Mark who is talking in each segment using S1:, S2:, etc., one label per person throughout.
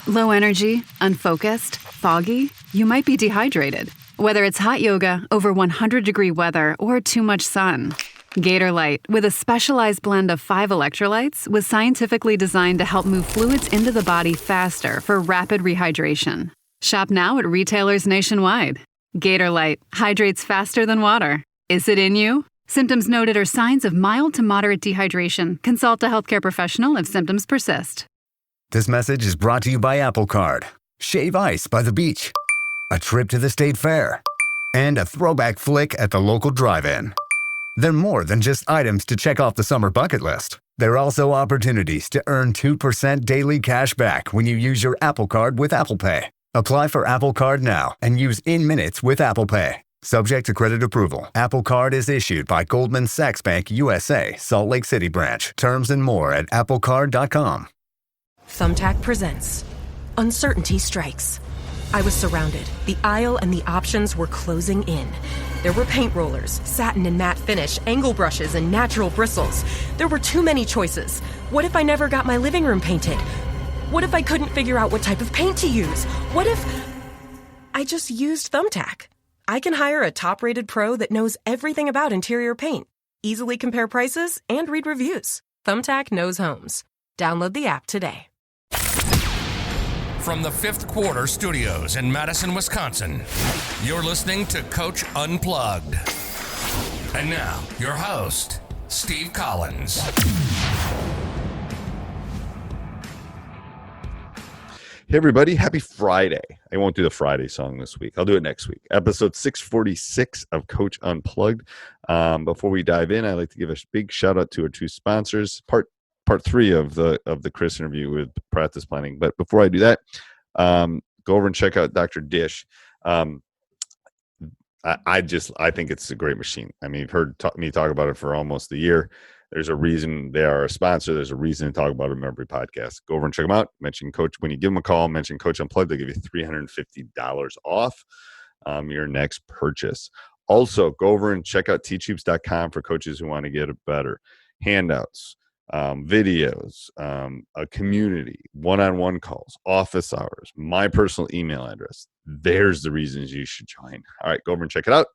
S1: Low energy, unfocused, foggy? You might be dehydrated. Whether it's hot yoga, over 100-degree weather, or too much sun. Gatorlight, with a specialized blend of 5 electrolytes, was scientifically designed to help move fluids into the body faster for rapid rehydration. Shop now at retailers nationwide. Gatorlight hydrates faster than water. Is it in you? Symptoms noted are signs of mild to moderate dehydration. Consult a healthcare professional if symptoms persist.
S2: This message is brought to you by Apple Card. Shave ice by the beach. A trip to the state fair. And a throwback flick at the local drive-in. They're more than just items to check off the summer bucket list. They're also opportunities to earn 2% daily cash back when you use your Apple Card with Apple Pay. Apply for Apple Card now and use in minutes with Apple Pay. Subject to credit approval. Apple Card is issued by Goldman Sachs Bank USA, Salt Lake City branch. Terms and more at applecard.com.
S3: Thumbtack presents Uncertainty Strikes. I was surrounded. The aisle and the options were closing in. There were paint rollers, satin and matte finish, angle brushes, and natural bristles. There were too many choices. What if I never got my living room painted? What if I couldn't figure out what type of paint to use? What if I just used Thumbtack? I can hire a top-rated pro that knows everything about interior paint, easily compare prices, and read reviews. Thumbtack knows homes. Download the app today.
S4: From the Fifth Quarter Studios in Madison, Wisconsin, you're listening to Coach Unplugged. And now, your host, Steve Collins.
S5: Hey, everybody. Happy Friday. I won't do the Friday song this week. I'll do it next week. Episode 646 of Coach Unplugged. Before we dive in, I'd like to give a big shout out to our 2 sponsors. Part 3 of the Kris interview with practice planning. But before I do that, go over and check out Dr. Dish. I think it's a great machine. I mean, you've heard me talk about it for almost a year. There's a reason they are a sponsor. There's a reason to talk about them every podcast. Go over and check them out. Mention Coach when you give them a call. Mention Coach Unplugged. They'll give you $350 off your next purchase. Also, go over and check out teachhoops.com for coaches who want to get it better. Handouts. Videos, a community, one-on-one calls, office hours, my personal email address. There's the reasons you should join. All right, go over and check it out,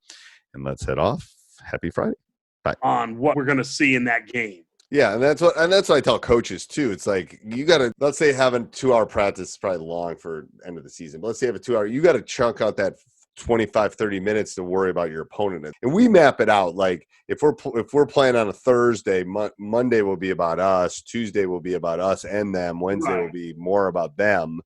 S5: and let's head off. Happy Friday. Bye.
S6: On what we're going to see in that game.
S5: Yeah, and that's what I tell coaches too. It's like you got to, let's say having 2-hour practice is probably long for end of the season, but let's say you have a 2-hour, you got to chunk out that 25, 30 minutes to worry about your opponent. And we map it out. Like if we're playing on a Thursday, Monday will be about us, Tuesday will be about us and them, Wednesday will be more about them.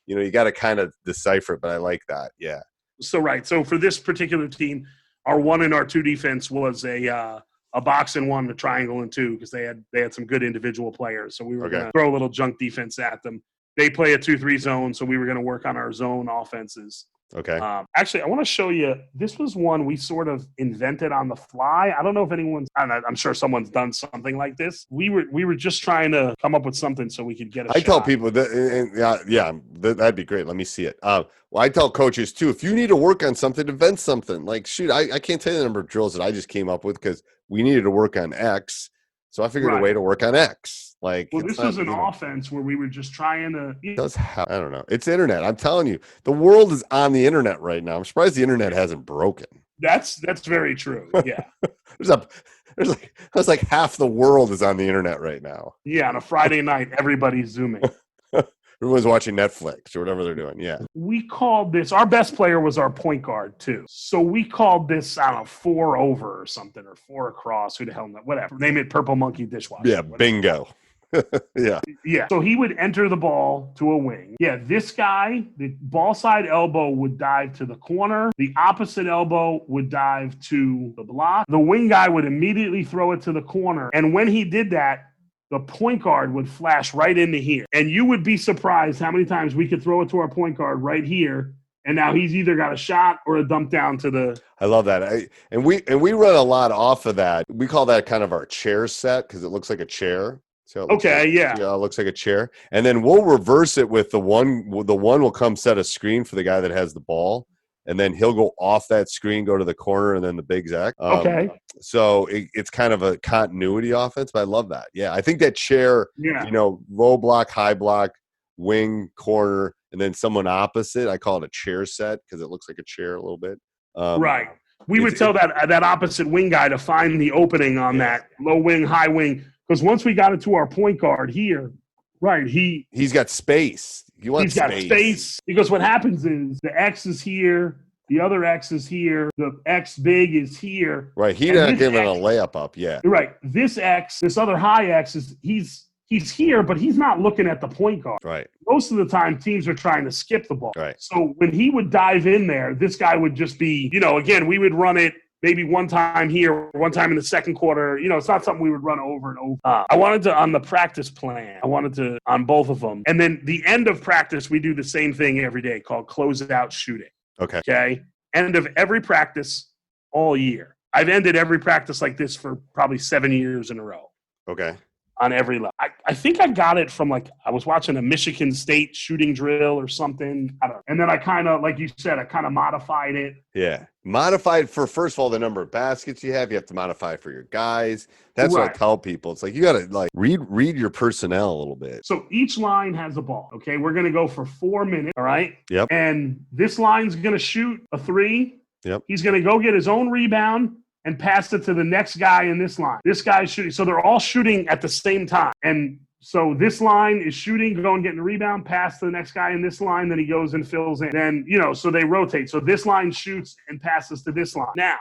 S5: You know, you got to kind of decipher it, but I like that. Yeah.
S6: So for this particular team, our 1 and our 2 defense was a box and 1, a triangle and 2, because they had some good individual players. So we were going to throw a little junk defense at them. They play a 2-3 zone, so we were going to work on our zone offenses.
S5: Okay.
S6: Actually, I want to show you. This was one we sort of invented on the fly. I don't know if I'm sure someone's done something like this. We were just trying to come up with something so we could get a shot.
S5: Tell people that, that'd be great. Let me see it. Well, I tell coaches too, if you need to work on something, invent something. Like, shoot, I can't tell you the number of drills that I just came up with because we needed to work on X. So I figured a way to work on X. Like,
S6: well, this was an offense where we were just trying to.
S5: I don't know. It's internet. I'm telling you, the world is on the internet right now. I'm surprised the internet hasn't broken.
S6: That's very true. Yeah.
S5: there's like half the world is on the internet right now.
S6: Yeah, on a Friday night, everybody's Zooming.
S5: Everyone's watching Netflix or whatever they're doing. Yeah.
S6: We called this, our best player was our point guard too. So we called this, I don't know, 4 over or something, or 4 across, who the hell knows, whatever. Name it Purple Monkey Dishwasher.
S5: Yeah, bingo. Yeah.
S6: Yeah. So he would enter the ball to a wing. Yeah. This guy, the ball side elbow would dive to the corner. The opposite elbow would dive to the block. The wing guy would immediately throw it to the corner. And when he did that, the point guard would flash right into here. And you would be surprised how many times we could throw it to our point guard right here. And now he's either got a shot or a dump down to the.
S5: I love that. And we run a lot off of that. We call that kind of our chair set because it looks like a chair. So it looks like a chair. And then we'll reverse it with the one will come set a screen for the guy that has the ball. And then he'll go off that screen, go to the corner, and then the big Zach. So it's kind of a continuity offense, but I love that. Yeah, I think that chair, low block, high block, wing, corner, and then someone opposite. I call it a chair set because it looks like a chair a little bit.
S6: Right. We would tell that opposite wing guy to find the opening on that low wing, high wing. Because once we got it to our point guard here, right, he's
S5: got space. He's got
S6: space. Because what happens is the X is here, the other X is here, the X big is here.
S5: Right. He's not giving a layup up. Yeah.
S6: Right. This X, this other high X he's here, but he's not looking at the point guard.
S5: Right.
S6: Most of the time, teams are trying to skip the ball.
S5: Right.
S6: So when he would dive in there, this guy would just be, again, we would run it maybe one time here, one time in the second quarter. It's not something we would run over and over. I wanted to, on the practice plan, on both of them. And then the end of practice, we do the same thing every day called closeout shooting. Okay. End of every practice all year. I've ended every practice like this for probably 7 years in a row.
S5: Okay.
S6: On every level. I think I got it from I was watching a Michigan State shooting drill or something. I don't know. And then I kind of, like you said, I kind of modified it.
S5: Yeah. Modified for, first of all, the number of baskets you have. You have to modify for your guys. That's what I tell people. It's like you got to read your personnel a little bit.
S6: So each line has a ball. Okay. We're going to go for 4 minutes. All right.
S5: Yep.
S6: And this line's going to shoot a 3.
S5: Yep.
S6: He's going to go get his own rebound and passed it to the next guy in this line. This guy's shooting. So they're all shooting at the same time. And so this line is shooting, going, getting the rebound, pass to the next guy in this line, then he goes and fills in. Then, so they rotate. So this line shoots and passes to this line. Now,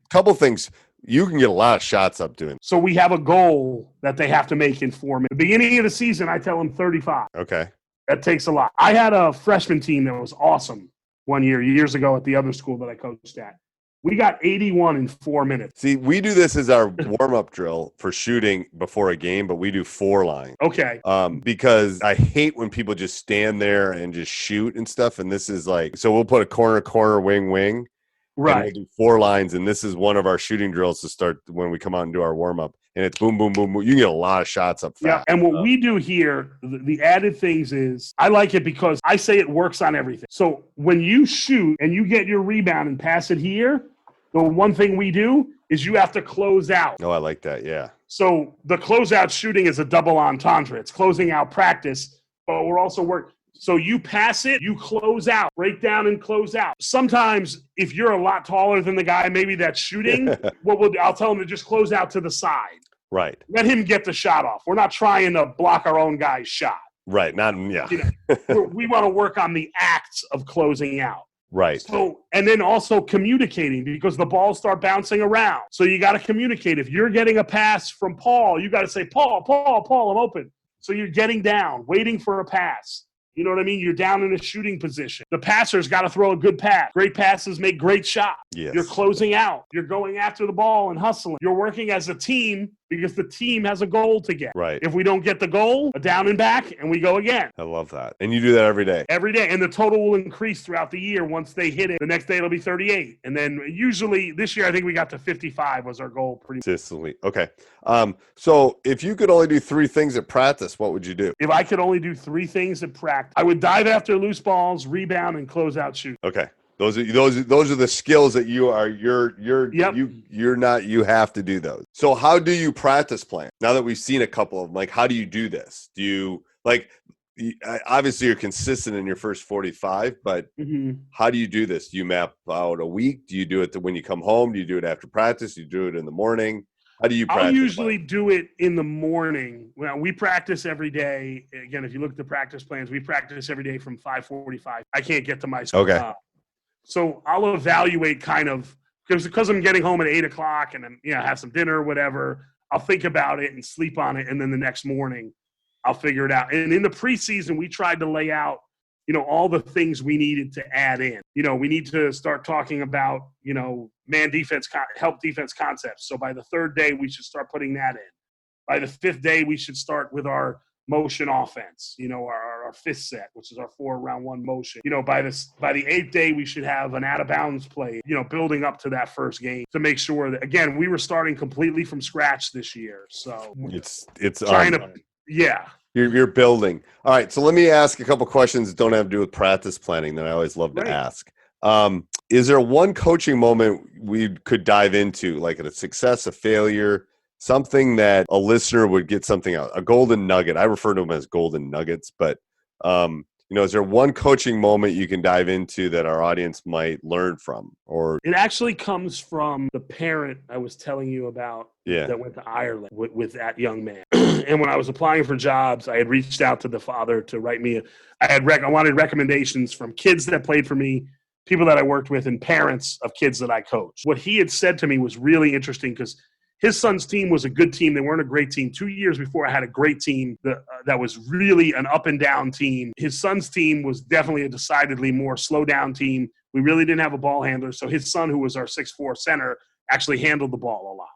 S5: couple things. You can get a lot of shots up doing.
S6: So we have a goal that they have to make in 4 minutes. Beginning of the season, I tell them 35.
S5: Okay.
S6: That takes a lot. I had a freshman team that was awesome one year, years ago at the other school that I coached at. We got 81 in 4 minutes.
S5: See, we do this as our warm-up drill for shooting before a game, but we do 4 lines.
S6: Okay.
S5: Because I hate when people just stand there and just shoot and stuff. And this is so we'll put a corner, wing.
S6: Right.
S5: And we'll do 4 lines. And this is one of our shooting drills to start when we come out and do our warm-up. And it's boom, boom, boom, boom. You can get a lot of shots up fast.
S6: Yeah, and what we do here, the added things is, I like it because I say it works on everything. So when you shoot and you get your rebound and pass it here, the one thing we do is you have to close out.
S5: Oh, I like that, yeah.
S6: So the closeout shooting is a double entendre. It's closing out practice, but we're also working. So you pass it, you close out, break down and close out. Sometimes if you're a lot taller than the guy maybe that's shooting, I'll tell him to just close out to the side.
S5: Right.
S6: Let him get the shot off. We're not trying to block our own guy's shot.
S5: Right.
S6: We want to work on the acts of closing out.
S5: Right.
S6: So, and then also communicating because the balls start bouncing around. So you got to communicate. If you're getting a pass from Paul, you got to say, Paul, I'm open. So you're getting down, waiting for a pass. You know what I mean? You're down in a shooting position. The passer's got to throw a good pass. Great passes make great shots.
S5: Yes.
S6: You're closing out. You're going after the ball and hustling. You're working as a team because the team has a goal to get.
S5: Right.
S6: If we don't get the goal, a down and back, and we go again.
S5: I love that. And you do that every day.
S6: Every day. And the total will increase throughout the year. Once they hit it, the next day it'll be 38. And then usually this year, I think we got to 55 was our goal.
S5: Consistently. Okay. So if you could only do 3 things at practice, what would you do?
S6: If I could only do 3 things at practice, I would dive after loose balls, rebound, and close out shoot.
S5: Okay. Those are the skills that you have to do those. So how do you practice plan? Now that we've seen a couple of them, how do you do this? Do you obviously you're consistent in your first 45, but how do you do this? Do you map out a week? Do you do it when you come home? Do you do it after practice? Do you do it in the morning? How do you practice?
S6: I'll usually do it in the morning. Well, we practice every day. Again, if you look at the practice plans, we practice every day from 5:45. I can't get to my school.
S5: Okay.
S6: So I'll evaluate kind of because I'm getting home at 8 o'clock and then have some dinner or whatever. I'll think about it and sleep on it, and then the next morning I'll figure it out. And in the preseason, we tried to lay out all the things we needed to add in. We need to start talking about man defense, help defense concepts. So by the 3rd day, we should start putting that in. By the 5th day, we should start with our motion offense, our 5th set, which is our 4-round-1 motion. By the 8th day, we should have an out-of-bounds play, building up to that first game to make sure that, again, we were starting completely from scratch this year. So
S5: it's
S6: trying to, yeah.
S5: You're building. All right, so let me ask a couple questions that don't have to do with practice planning that I always love to ask. Is there one coaching moment we could dive into, like a success, a failure, something that a listener would get something out, a golden nugget? I refer to them as golden nuggets, but Is there one coaching moment you can dive into that our audience might learn from? Or
S6: it actually comes from the parent I was telling you about that went to Ireland with that young man. And when I was applying for jobs, I had reached out to the father to write me. I wanted recommendations from kids that played for me, people that I worked with, and parents of kids that I coached. What he had said to me was really interesting because his son's team was a good team. They weren't a great team. 2 years before, I had a great team that was really an up and down team. His son's team was definitely a decidedly more slow down team. We really didn't have a ball handler. So his son, who was our 6'4" center, actually handled the ball a lot.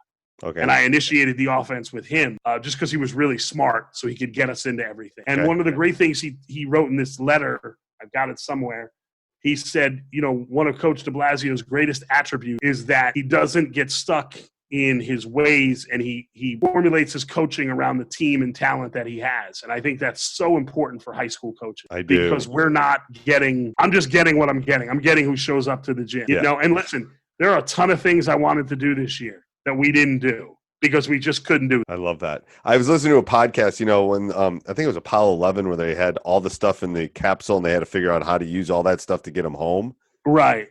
S5: Okay.
S6: And I initiated the offense with him just because he was really smart, so he could get us into everything. And one of the great things he wrote in this letter, I've got it somewhere, he said, one of Coach DeBlasio's greatest attributes is that he doesn't get stuck in his ways, and he formulates his coaching around the team and talent that he has. And I think that's so important for high school coaching.
S5: I do.
S6: Because I'm just getting what I'm getting. I'm getting who shows up to the gym. And listen, there are a ton of things I wanted to do this year that we didn't do because we just couldn't do it.
S5: I love that. I was listening to a podcast, when I think it was Apollo 11 where they had all the stuff in the capsule and they had to figure out how to use all that stuff to get them home.
S6: Right.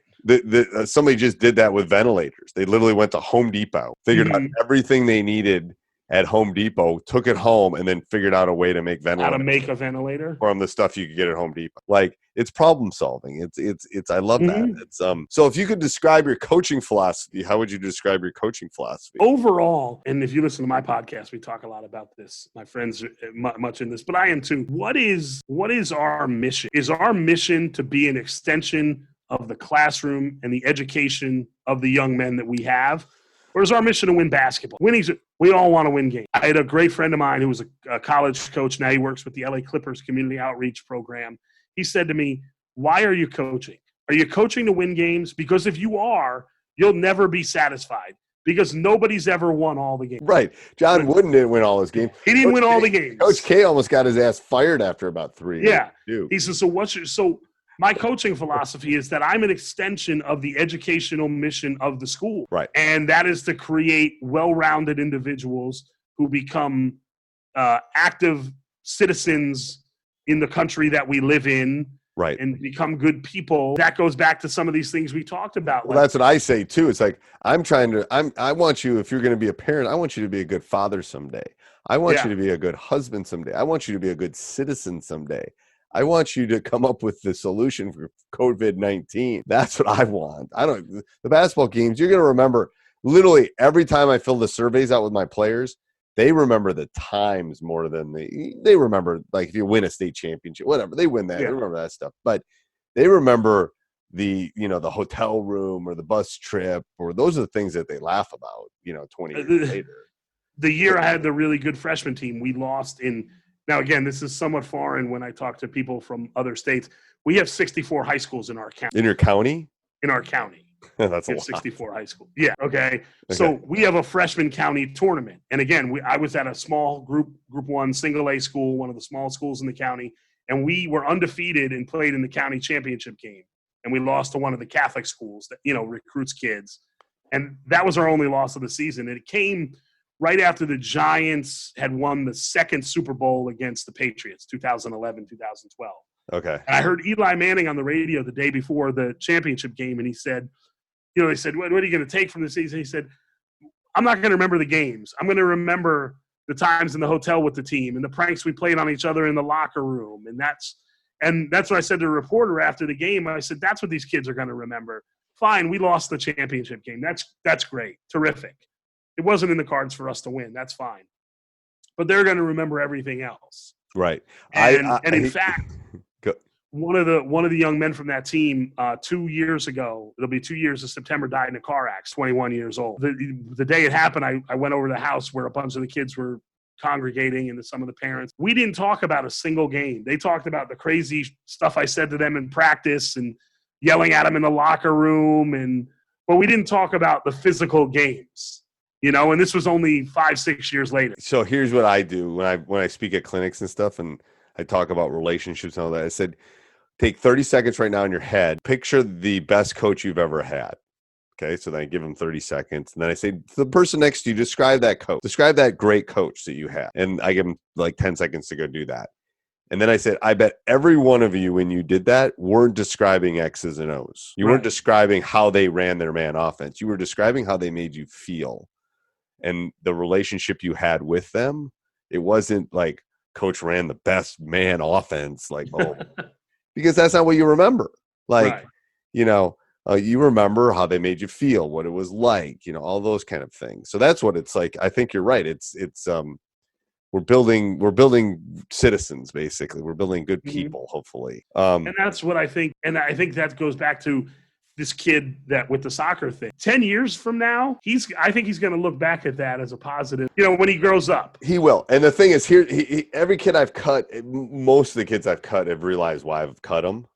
S5: Somebody just did that with ventilators. They literally went to Home Depot, figured out everything they needed at Home Depot, took it home, and then figured out a way to make ventilators.
S6: How to make a ventilator
S5: from the stuff you could get at Home Depot. Like, it's problem solving. It's I love that. It's so if you could describe your coaching philosophy, how would you describe your coaching philosophy
S6: overall? And if you listen to my podcast, we talk a lot about this. My friends are much in this, but I am too. What is our mission? Is our mission to be an extension of the classroom and the education of the young men that we have? Or is our mission to win basketball? We all want to win games. I had a great friend of mine who was a college coach. Now he works with the LA Clippers community outreach program. He said to me, "Why are you coaching? Are you coaching to win games? Because if you are, you'll never be satisfied because nobody's ever won all the games."
S5: Right. John Wooden didn't win all his games.
S6: He didn't win all the games.
S5: Coach K almost got his ass fired after about 3.
S6: Yeah. He says, so my coaching philosophy is that I'm an extension of the educational mission of the school.
S5: Right.
S6: And that is to create well-rounded individuals who become active citizens in the country that we live in.
S5: Right.
S6: And become good people. That goes back to some of these things we talked about.
S5: Well, that's what I say too. It's like, I want you, if you're going to be a parent, I want you to be a good father someday. I want you to be a good husband someday. I want you to be a good citizen someday. I want you to come up with the solution for COVID-19. That's what I want. The basketball games, you're going to remember literally every time I fill the surveys out with my players, they remember the times more than they remember, like if you win a state championship, whatever, they win that. They remember that stuff. But they remember the hotel room or the bus trip, or those are the things that they laugh about, 20 years later.
S6: The year I had the really good freshman team, we lost in. Now, again, this is somewhat foreign when I talk to people from other states. We have 64 high schools in our county.
S5: In your county?
S6: In our county.
S5: That's a lot.
S6: 64 high schools. Yeah, okay. So we have a freshman county tournament. And again, I was at a small group 1 single A school, one of the small schools in the county, and we were undefeated and played in the county championship game. And we lost to one of the Catholic schools that, recruits kids. And that was our only loss of the season. And it came right after the Giants had won the second Super Bowl against the Patriots, 2011, 2012.
S5: Okay.
S6: And I heard Eli Manning on the radio the day before the championship game, and he said, they said, what are you going to take from the season? He said, I'm not going to remember the games. I'm going to remember the times in the hotel with the team and the pranks we played on each other in the locker room. And that's what I said to the reporter after the game. I said, that's what these kids are going to remember. Fine, we lost the championship game. That's great. Terrific. It wasn't in the cards for us to win. That's fine. But they're going to remember everything else.
S5: Right.
S6: And in fact, one of the young men from that team 2 years ago, it'll be 2 years in September, died in a car accident, 21 years old. The day it happened, I went over to the house where a bunch of the kids were congregating and some of the parents. We didn't talk about a single game. They talked about the crazy stuff I said to them in practice and yelling at them in the locker room. But we didn't talk about the physical games. And this was only 5-6 years later.
S5: So here's what I do when I speak at clinics and stuff, and I talk about relationships and all that. I said, take 30 seconds right now in your head. Picture the best coach you've ever had. Okay, so then I give them 30 seconds. And then I say to the person next to you, describe that coach. Describe that great coach that you had. And I give them like 10 seconds to go do that.
S7: And then I said, I bet every one of you, when you did that, weren't describing X's and O's. You weren't describing how they ran their man offense. You were describing how they made you feel and the relationship you had with them. It wasn't like coach ran the best man offense, like, oh, because that's not what you remember. Like, you remember how they made you feel, what it was like, all those kind of things. So that's what it's like. I think you're right. It's we're building citizens, basically. We're building good people, hopefully.
S6: And that's what I think. And I think that goes back to this kid that with the soccer thing. 10 years from now, I think he's going to look back at that as a positive, when he grows up.
S7: He will. And the thing is, here, every kid I've cut, most of the kids I've cut have realized why I've cut them.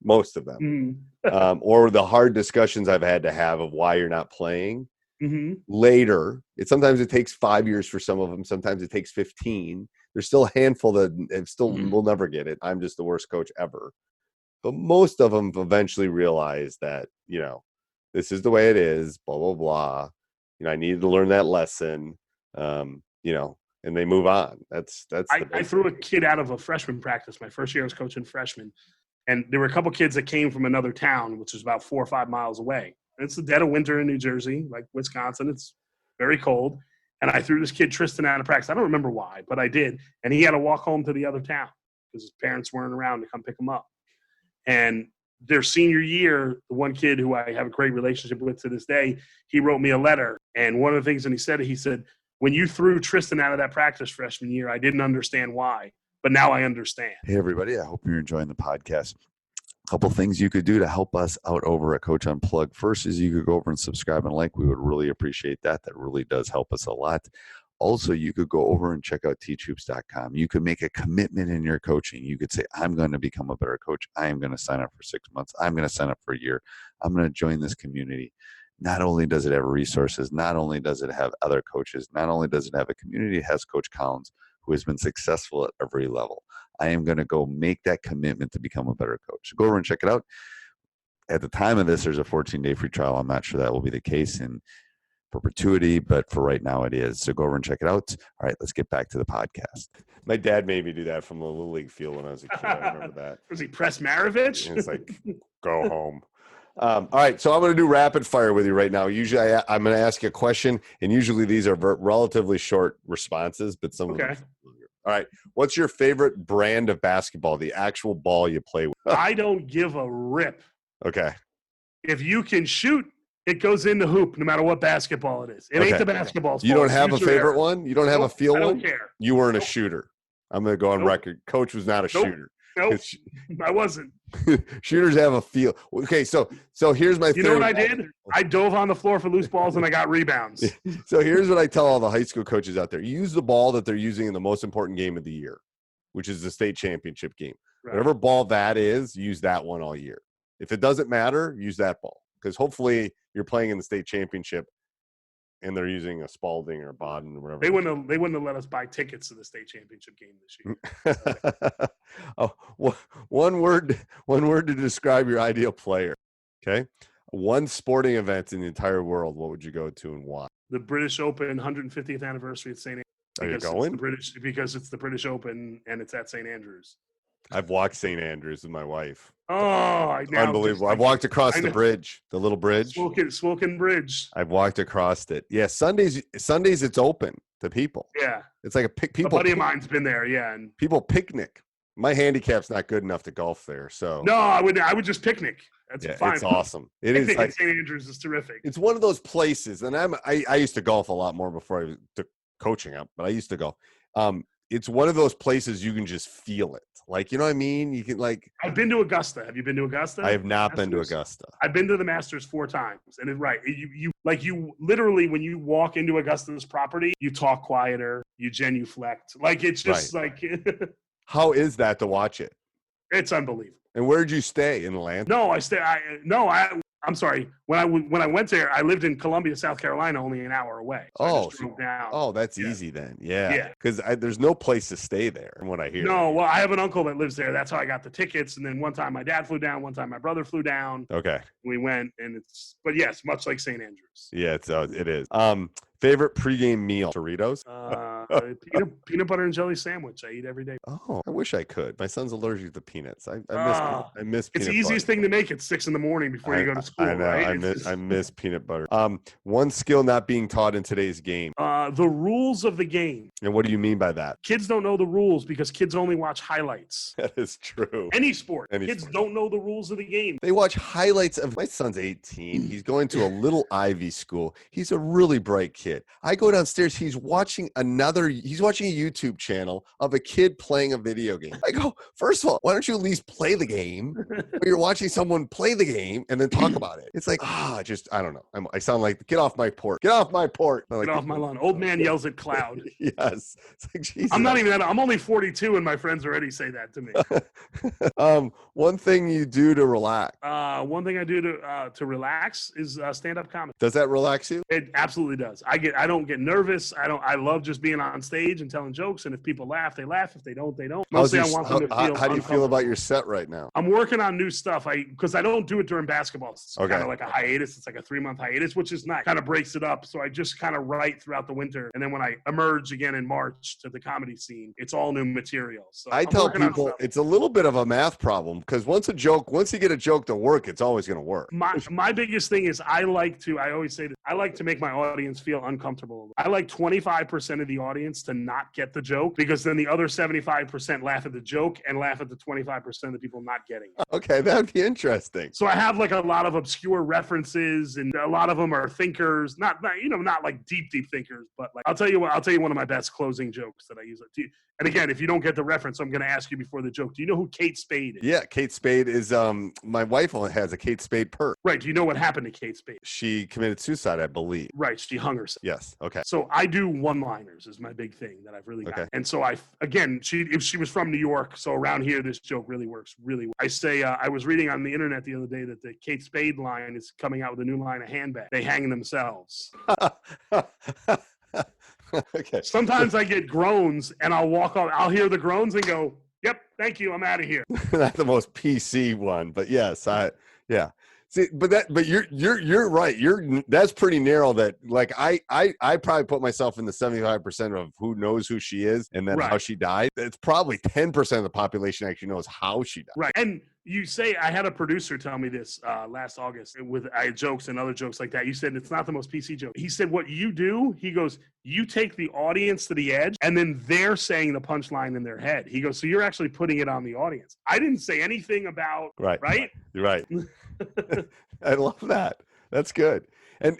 S7: Most of them. Or the hard discussions I've had to have of why you're not playing. Later, sometimes it takes 5 years for some of them. Sometimes it takes 15. There's still a handful that still will never get it. I'm just the worst coach ever. But most of them eventually realize that, this is the way it is, blah, blah, blah. I needed to learn that lesson, and they move on. I
S6: threw a kid out of a freshman practice. My first year I was coaching freshmen. And there were a couple kids that came from another town, which is about 4 or 5 miles away. It's the dead of winter in New Jersey, like Wisconsin. It's very cold. And I threw this kid, Tristan, out of practice. I don't remember why, but I did. And he had to walk home to the other town because his parents weren't around to come pick him up. And their senior year, the one kid who I have a great relationship with to this day, he wrote me a letter. And one of the things that he said, when you threw Tristan out of that practice freshman year, I didn't understand why, but now I understand.
S7: Hey, everybody. I hope you're enjoying the podcast. Couple things you could do to help us out over at Coach Unplugged. First is you could go over and subscribe and like. We would really appreciate that. That really does help us a lot. Also, you could go over and check out teachhoops.com. You could make a commitment in your coaching. You could say, I'm going to become a better coach. I am going to sign up for 6 months. I'm going to sign up for a year. I'm going to join this community. Not only does it have resources, not only does it have other coaches, not only does it have a community, it has Coach Collins, who has been successful at every level. I am going to go make that commitment to become a better coach. So go over and check it out. At the time of this, there's a 14-day free trial. I'm not sure that will be the case in perpetuity, but for right now it is. So go over and check it out. All right, let's get back to the podcast. My dad made me do that from the Little League field when I was a kid. I remember that.
S6: Was he Press Maravich?
S7: It's like, go home. All right, so I'm going to do rapid fire with you right now. Usually I'm going to ask you a question, and usually these are relatively short responses, but some of them. All right, what's your favorite brand of basketball, the actual ball you play with?
S6: I don't give a rip.
S7: Okay.
S6: If you can shoot, it goes in the hoop no matter what basketball it is. It ain't the basketball.
S7: You don't have a favorite one? You don't have a feel one?
S6: I don't care.
S7: You weren't a shooter. I'm going to go on record. Coach was not a shooter.
S6: Nope, I wasn't.
S7: Shooters have a feel. Okay, so here's my
S6: You know what I did? I dove on the floor for loose balls and I got rebounds.
S7: So here's what I tell all the high school coaches out there. Use the ball that they're using in the most important game of the year, which is the state championship game. Right. Whatever ball that is, use that one all year. If it doesn't matter, use that ball. Because hopefully you're playing in the state championship and they're using a Spalding or a Baden or whatever.
S6: They wouldn't have let us buy tickets to the state championship game this year.
S7: One word to describe your ideal player. Okay. One sporting event in the entire world, what would you go to and why?
S6: The British Open 150th anniversary at St. Andrews.
S7: Are you going?
S6: Because it's the British Open and it's at St. Andrews.
S7: I've walked St. Andrews with my wife.
S6: Oh,
S7: unbelievable. I've walked across the bridge, the little bridge.
S6: Swoken Bridge.
S7: I've walked across it. Yeah, Sundays it's open to people.
S6: Yeah.
S7: It's like
S6: a buddy of mine's been there, yeah. And
S7: people picnic. My handicap's not good enough to golf there, so.
S6: No, I would just picnic. That's fine.
S7: It's awesome. It is like
S6: St. Andrews is terrific.
S7: It's one of those places, and I used to golf a lot more before I took coaching up, but I used to golf. It's one of those places you can just feel it. Like, you know what I mean? You can like.
S6: I've been to Augusta. Have you been to Augusta?
S7: I have not been to Augusta.
S6: I've been to the Masters 4 times, and you literally when you walk into Augusta's property, you talk quieter, you genuflect. Like it's just like.
S7: How is that to watch it?
S6: It's unbelievable.
S7: And where did you stay in Atlanta?
S6: No, I'm sorry. when I went there, I lived in Columbia, South Carolina, only an hour away. So I just drove down.
S5: That's easy then. Yeah. Because there's no place to stay there, from what I hear.
S6: No, well, I have an uncle that lives there. That's how I got the tickets. And then one time my dad flew down. One time my brother flew down.
S5: Okay.
S6: We went, and but yes, much like St. Andrews.
S5: Yeah, it is. Favorite pregame meal? Doritos?
S6: Peanut butter and jelly sandwich. I eat every day.
S5: Oh, I wish I could. My son's allergic to peanuts. I miss peanut butter.
S6: It's the easiest thing to make at 6 a.m. before you go to school.
S5: I know.
S6: Right?
S5: I miss peanut butter. One skill not being taught in today's game.
S6: The rules of the game.
S5: And what do you mean by that?
S6: Kids don't know the rules because kids only watch highlights.
S5: That is true.
S6: Any sport. Kids don't know the rules of the game.
S5: They watch highlights of my son's 18. He's going to a little Ivy school. He's a really bright kid. I go downstairs. He's watching a YouTube channel of a kid playing a video game. I go, first of all, why don't you at least play the game? You're watching someone play the game and then talk about it. It's like, I don't know. I sound like, get off my port. Get off my port.
S6: Get off my lawn. Old man yells at cloud.
S5: Yes. It's like, Jesus.
S6: I'm not even that. I'm only 42 and my friends already say that to me.
S5: One thing you do to relax.
S6: One thing I do to relax is stand-up comedy.
S5: Does that relax you?
S6: It absolutely does. I don't get nervous. I love just being on stage and telling jokes. And if people laugh, they laugh. If they don't, they don't. Mostly I want them to feel
S5: how do you feel about your set right now?
S6: I'm working on new stuff. Because I don't do it during basketball. It's kind of like a hiatus. It's like a 3-month hiatus, which is nice. Kind of breaks it up. So I just kind of write throughout the winter. And then when I emerge again in March to the comedy scene, it's all new material. So
S5: I tell people it's a little bit of a math problem because once you get a joke to work, it's always going to work.
S6: My biggest thing is I like to make my audience feel uncomfortable. I like 25% of the audience to not get the joke because then the other 75% laugh at the joke and laugh at the 25% of the people not getting it.
S5: Okay, that'd be interesting.
S6: So I have like a lot of obscure references and a lot of them are thinkers, not like deep thinkers, but like I'll tell you one of my best closing jokes that I use. And again, if you don't get the reference, I'm going to ask you before the joke. Do you know who Kate Spade is?
S5: Yeah, Kate Spade is my wife only has a Kate Spade purse.
S6: Right. Do you know what happened to Kate Spade?
S5: She committed suicide, I believe.
S6: Right. She hung herself.
S5: Yes. Okay.
S6: So I do one-liners is my big thing that I've really got. And so if she was from New York, so around here, this joke really works really well. I say, I was reading on the internet the other day that the Kate Spade line is coming out with a new line of handbag. They hang themselves.
S5: Okay.
S6: Sometimes I get groans and I'll walk off. I'll hear the groans and go, "Yep, thank you. I'm out of here."
S5: Not the most PC one, but yes, yeah. See, but you're right. That's pretty narrow. That like I probably put myself in the 75% of who knows who she is and then how she died. It's probably 10% of the population actually knows how she died.
S6: Right. And you say, I had a producer tell me this last August I had jokes and other jokes like that. You said it's not the most PC joke. He said what you do, he goes, you take the audience to the edge and then they're saying the punchline in their head. He goes, so you're actually putting it on the audience. I didn't say anything about, right?
S5: You're right. I love that. That's good. And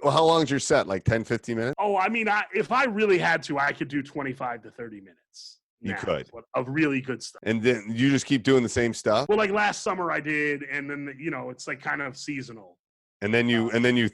S5: how long is your set? Like 10, 15 minutes?
S6: Oh, I mean, if I really had to, I could do 25 to 30 minutes.
S5: You could.
S6: Of really good stuff.
S5: And then you just keep doing the same stuff?
S6: Well, like last summer I did, and then, it's like kind of seasonal.
S5: And then you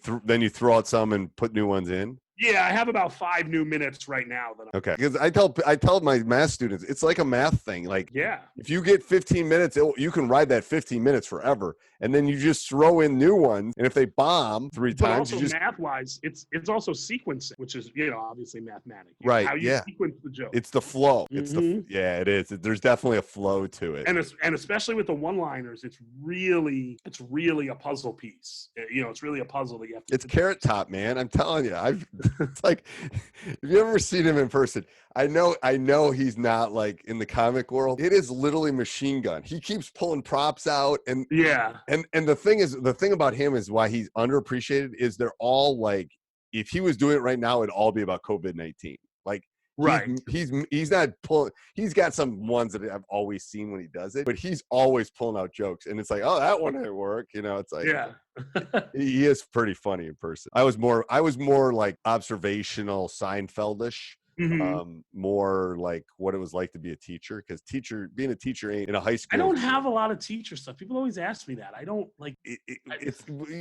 S5: throw out some and put new ones in?
S6: Yeah, I have about 5 new minutes right now.
S5: Okay, because I tell my math students, it's like a math thing. Like, if you get 15 minutes, you can ride that 15 minutes forever, and then you just throw in new ones. And if they bomb 3 times,
S6: also math-wise, it's also sequencing, which is obviously mathematics.
S5: Right?
S6: How you sequence the joke.
S5: It's the flow. It's it is. There's definitely a flow to it.
S6: And especially with the one-liners, it's really a puzzle piece. It's really a puzzle that you have to.
S5: It's Carrot Top, man. I'm telling you, It's like, if you ever seen him in person, I know he's not like in the comic world. It is literally machine gun. He keeps pulling props out and the thing about him is why he's underappreciated is they're all like, if he was doing it right now, it'd all be about COVID-19. Like, right. He's not pulling. He's got some ones that I've always seen when he does it, but he's always pulling out jokes, and it's like, oh, that one didn't work. It's like, he is pretty funny in person. I was more like observational Seinfeldish. more like what it was like to be a teacher, because being a teacher ain't in a high school.
S6: I don't have a lot of teacher stuff. People always ask me that. I don't like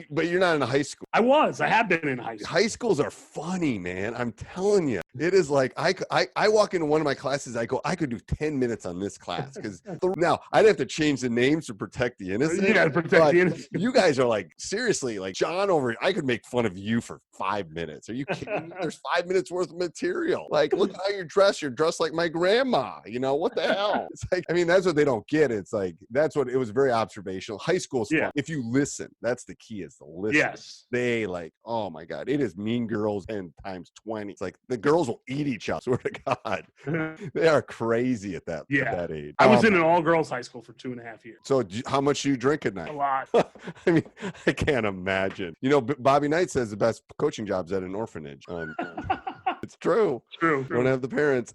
S5: but you're not in a high school.
S6: I have been in high school.
S5: High schools are funny, man. I'm telling you. It is like I walk into one of my classes, I go, I could do 10 minutes on this class, because now I'd have to change the names to protect the innocent.
S6: You got to protect the innocent.
S5: You guys are like, seriously, like John over, I could make fun of you for 5 minutes. Are you kidding me? There's 5 minutes worth of material. Like, look at how you're dressed. You're dressed like my grandma. You know, what the hell? It's like, I mean, that's what they don't get. It's like, that's what it was, very observational. High school's fun. If you listen, that's the key, is to listen.
S6: Yes.
S5: They like, oh my God, it is Mean Girls 10 times 20. It's like the girls will eat each other. Swear to God. They are crazy at that age.
S6: I was in an all-girls high school for 2.5 years.
S5: So how much do you drink at night?
S6: A lot.
S5: I mean, I can't imagine. You know, Bobby Knight says the best coaching job's at an orphanage. It's true.
S6: True.
S5: Don't have the parents.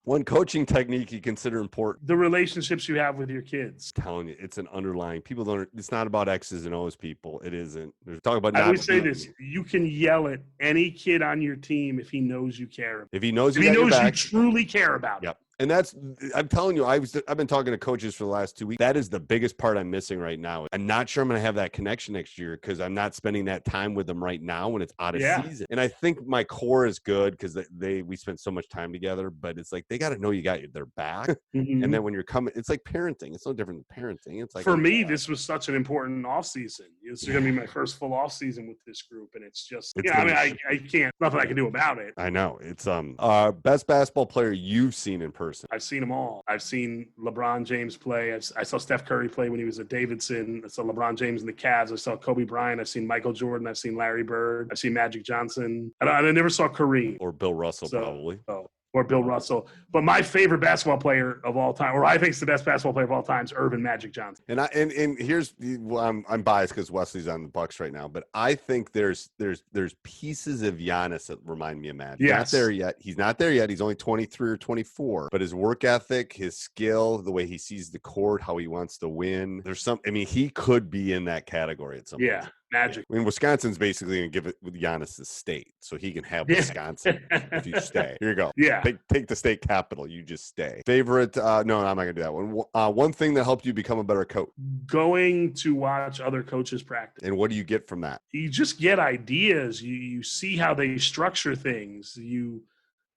S5: One coaching technique you consider important.
S6: The relationships you have with your kids.
S5: I'm telling you, it's an underlying. People don't. It's not about X's and O's, people. It isn't. They're talking about.
S6: I always say this: you can yell at any kid on your team if he knows you care.
S5: If he knows you,
S6: you truly care about him.
S5: Yep. And that's, I'm telling you, I've been talking to coaches for the last 2 weeks. That is the biggest part I'm missing right now. I'm not sure I'm going to have that connection next year, because I'm not spending that time with them right now when it's out of season. And I think my core is good, because we spent so much time together, but it's like, they got to know you got their back. And then when you're coming, it's like parenting. It's no different than parenting. It's like,
S6: for me, this was such an important off season. It's going to be my first full off season with this group. And it's just, I can't, nothing I can do about it.
S5: I know. It's best basketball player you've seen in person.
S6: I've seen them all. I've seen LeBron James play. I saw Steph Curry play when he was at Davidson. I saw LeBron James in the Cavs. I saw Kobe Bryant. I've seen Michael Jordan. I've seen Larry Bird. I've seen Magic Johnson. I never saw Kareem.
S5: Or Bill Russell, probably.
S6: Or Bill Russell. But my favorite basketball player of all time, or I think it's the best basketball player of all time, is Irvin Magic Johnson.
S5: And here's, I'm biased because Wesley's on the Bucks right now, but I think there's pieces of Giannis that remind me of Magic.
S6: Yes.
S5: Not there yet. He's not there yet. He's only 23 or 24. But his work ethic, his skill, the way he sees the court, how he wants to win. He could be in that category at some point.
S6: Yeah. Magic.
S5: I mean, Wisconsin's basically going to give it with Giannis the state, so he can have Wisconsin if you stay. Here you go.
S6: Yeah.
S5: Take the state capital. You just stay. Favorite? No, I'm not going to do that one. One thing that helped you become a better coach? Going
S6: to watch other coaches practice.
S5: And what do you get from that?
S6: You just get ideas. You see how they structure things. You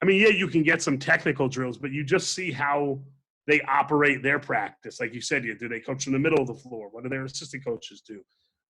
S6: can get some technical drills, but you just see how they operate their practice. Like you said, do they coach in the middle of the floor? What do their assistant coaches do?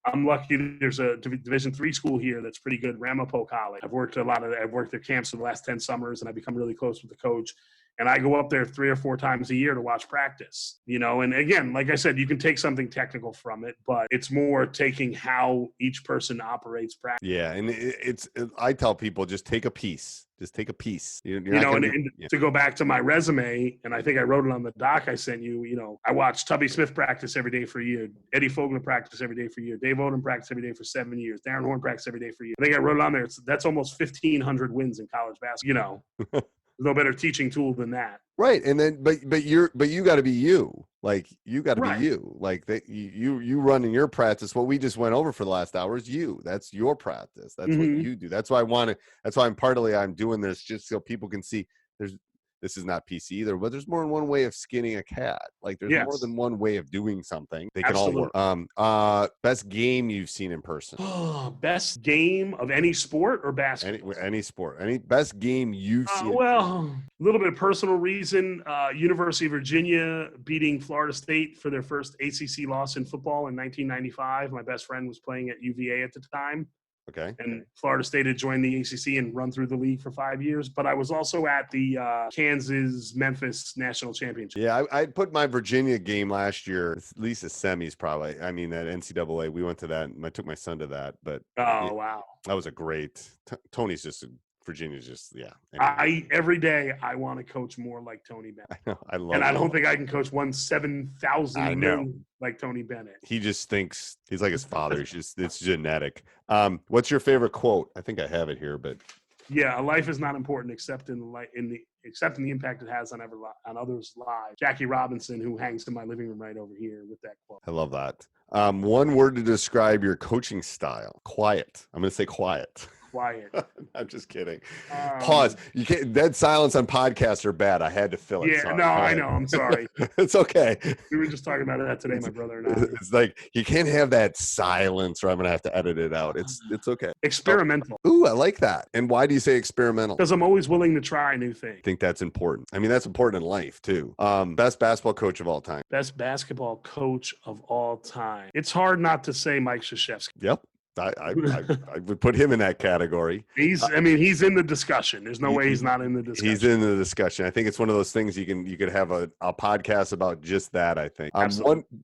S6: I'm lucky there's a Division III school here that's pretty good, Ramapo College. I've worked their camps for the last 10 summers, and I've become really close with the coach. And I go up there 3 or 4 times a year to watch practice, and again, like I said, you can take something technical from it, but it's more taking how each person operates practice.
S5: Yeah. And I tell people, just take a piece. Just take a piece.
S6: To go back to my resume, and I think I wrote it on the doc I sent you, I watched Tubby Smith practice every day for a year, Eddie Fogler practice every day for a year, Dave Odom practice every day for 7 years, Darren Horn practice every day for a year. I think I wrote it on there. That's almost 1,500 wins in college basketball. There's no better teaching tool than that.
S5: Right. And then, but you got to be you. Like, you got to be you. Like, you running your practice. What we just went over for the last hour is you. That's your practice. That's what you do. That's why I'm doing this, just so people can see this is not PC either, but there's more than one way of skinning a cat. Like, there's more than one way of doing something. They can all work. Best game you've seen in person?
S6: Best game of any sport or basketball?
S5: Any sport. Any best game you've seen?
S6: Well, a little bit of personal reason. University of Virginia beating Florida State for their first ACC loss in football in 1995. My best friend was playing at UVA at the time.
S5: Okay.
S6: And Florida State had joined the ACC and run through the league for 5 years. But I was also at the Kansas-Memphis National Championship.
S5: Yeah, I put my Virginia game last year, at least the semis probably. I mean, that NCAA, we went to that. I took my son to that. But
S6: wow.
S5: That was a great – Virginia's just, yeah.
S6: Anyway. Every day I want to coach more like Tony Bennett.
S5: I love
S6: And I don't think I can coach 7,000 million like Tony Bennett.
S5: He just thinks he's like his father. It's genetic. What's your favorite quote? I think I have it here, but
S6: yeah, a life is not important except in the impact it has on others' lives. Jackie Robinson, who hangs in my living room right over here with that quote.
S5: I love that. One word to describe your coaching style. Quiet. I'm going to say quiet.
S6: quiet.
S5: I'm just kidding.
S6: Um,
S5: Pause. You can't. Dead silence on podcasts are bad. I had to fill it.
S6: Yeah,
S5: Sorry.
S6: no, I know. I'm sorry.
S5: It's okay.
S6: We were just talking about that today, my brother and I.
S5: It's like you can't have that silence, or I'm gonna have to edit it out. It's okay.
S6: Experimental.
S5: Ooh, I like that. And why do you say experimental?
S6: Because I'm always willing to try new things.
S5: I think that's important. I mean, that's important in life too. Best basketball coach of all time.
S6: Best basketball coach of all time. It's hard not to say Mike Krzyzewski.
S5: Yep. I would put him in that category.
S6: He's in the discussion. There's no way he's not in the discussion.
S5: He's in the discussion. I think it's one of those things you could have a podcast about just that. I think.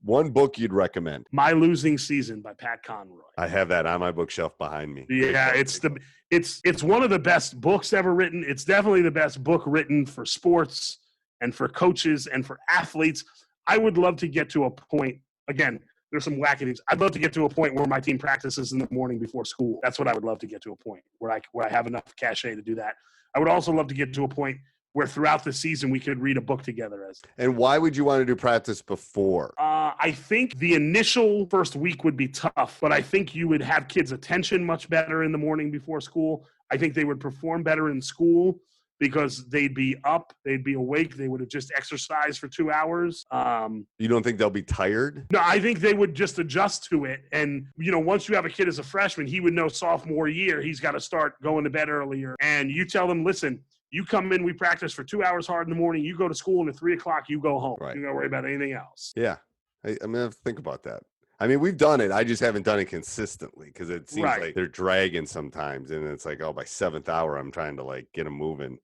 S5: One book you'd recommend.
S6: My Losing Season by Pat Conroy.
S5: I have that on my bookshelf behind me.
S6: Yeah, it's one of the best books ever written. It's definitely the best book written for sports and for coaches and for athletes. I would love to get to a point again. There's some wackadoos. I'd love to get to a point where my team practices in the morning before school. That's what I would love to get to a point where I have enough cachet to do that. I would also love to get to a point where throughout the season we could read a book together.
S5: And why would you want to do practice before?
S6: I think the initial first week would be tough, but I think you would have kids' attention much better in the morning before school. I think they would perform better in school because they'd be up, they'd be awake, they would have just exercised for 2 hours.
S5: You don't think they'll be tired?
S6: No, I think they would just adjust to it. And, once you have a kid as a freshman, he would know sophomore year, he's got to start going to bed earlier. And you tell them, listen, you come in, we practice for 2 hours hard in the morning, you go to school, and at 3 o'clock, you go home.
S5: Right.
S6: You don't worry about anything else.
S5: Yeah. I'm going to have to think about that. I mean, we've done it. I just haven't done it consistently because it seems like they're dragging sometimes. And it's like, by 7th hour, I'm trying to get them moving.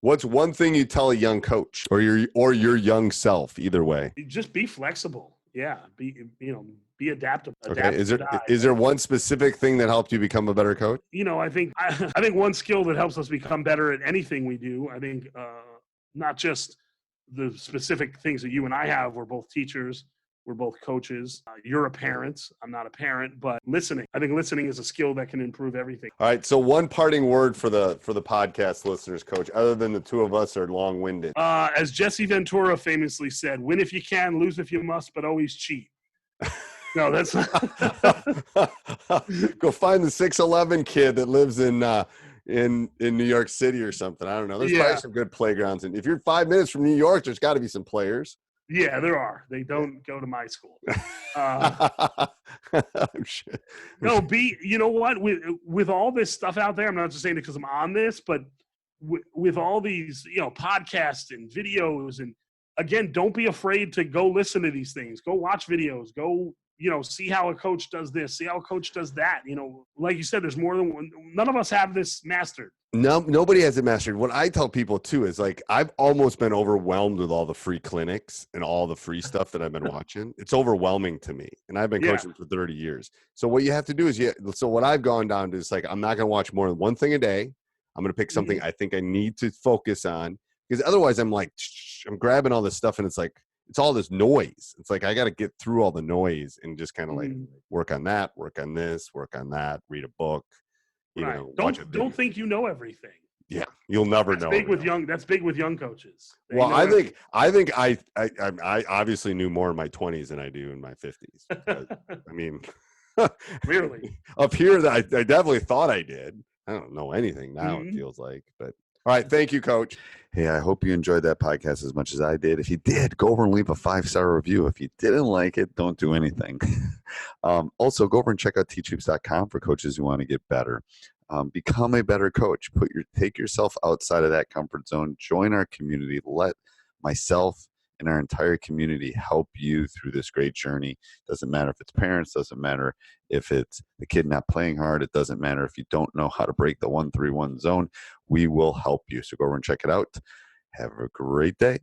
S5: What's one thing you tell a young coach or your young self, either way?
S6: Just be flexible. Yeah. Be adaptable.
S5: Okay. Is there one specific thing that helped you become a better coach?
S6: I think one skill that helps us become better at anything we do, I think not just the specific things that you and I have, we're both teachers. We're both coaches. You're a parent. I'm not a parent, but listening. I think listening is a skill that can improve everything.
S5: All right. So one parting word for the podcast listeners, Coach, other than the two of us are long-winded.
S6: As Jesse Ventura famously said, win if you can, lose if you must, but always cheat. No, that's not.
S5: Go find the 6'11" kid that lives in New York City or something. I don't know. There's probably some good playgrounds. And if you're 5 minutes from New York, there's got to be some players.
S6: Yeah, there are. They don't go to my school.
S5: I'm sure.
S6: No, you know what? With all this stuff out there, I'm not just saying it because I'm on this, but with all these, podcasts and videos, and again, don't be afraid to go listen to these things. Go watch videos. Go, see how a coach does this. See how a coach does that. Like you said, there's more than one. None of us have this mastered.
S5: No, nobody has it mastered. What I tell people too is I've almost been overwhelmed with all the free clinics and all the free stuff that I've been watching. It's overwhelming to me, and I've been coaching for 30 years. So what you have to do is so what I've gone down to is I'm not going to watch more than one thing a day. I'm going to pick something I think I need to focus on, because otherwise I'm I'm grabbing all this stuff and it's all this noise. It's I got to get through all the noise and just kind of work on that, work on this, work on that, read a book.
S6: Don't think you know everything.
S5: Yeah, you'll never know.
S6: That's big with young coaches.
S5: I think I obviously knew more in my 20s than I do in my 50s. I mean,
S6: really
S5: up here, I definitely thought I did. I don't know anything now. It feels like, but all right. Thank you, Coach.
S7: Hey, I hope you enjoyed that podcast as much as I did. If you did, go over and leave a 5-star review. If you didn't like it, don't do anything. Also, go over and check out teachhoops.com for coaches who want to get better. Become a better coach. Take yourself outside of that comfort zone. Join our community. Let myself and our entire community help you through this great journey. Doesn't matter if it's parents. Doesn't matter if it's the kid not playing hard. It doesn't matter if you don't know how to break the 1-3-1 zone. We will help you. So go over and check it out. Have a great day.